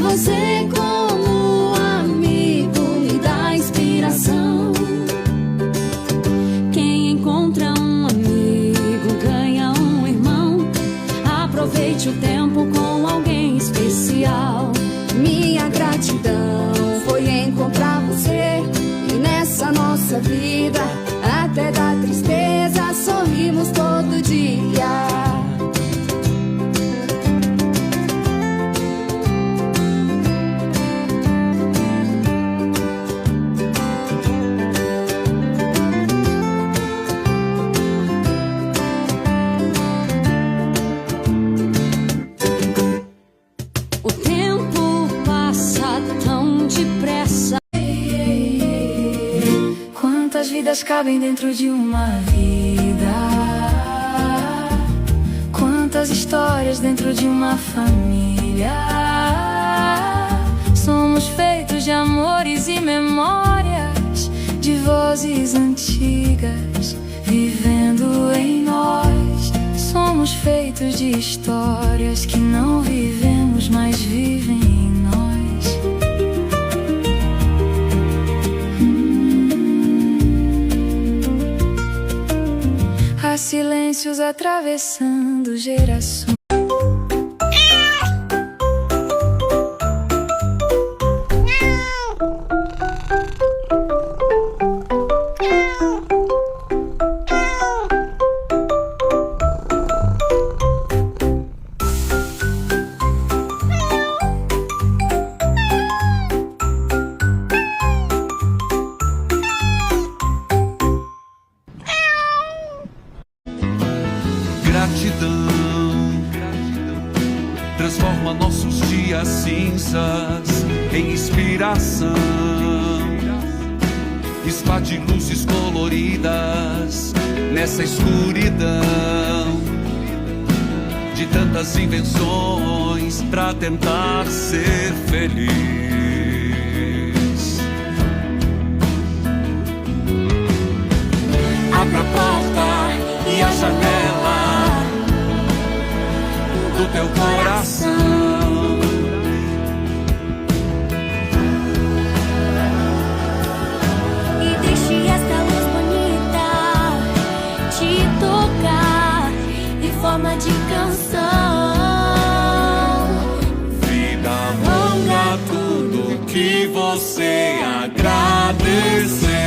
você como amigo me dá inspiração. Quem encontra um amigo ganha um irmão. Aproveite o tempo com alguém especial. Minha gratidão foi encontrar você. E nessa nossa vida, até da tristeza, sorrimos todo dia. O tempo passa tão depressa. Quantas vidas cabem dentro de uma vida? Quantas histórias dentro de uma família? Somos feitos de amores e memórias, de vozes antigas vivendo em nós. Somos feitos de histórias que não vivemos, mas vivem em nós. Há silêncios atravessando gerações. Gratidão transforma nossos dias cinzas em inspiração. Espalhe luzes coloridas nessa escuridão de tantas invenções pra tentar ser feliz. Abra a porta e a janela do teu coração. E deixe esta luz bonita te tocar em forma de canção. Vida longa, tudo que você agradecer.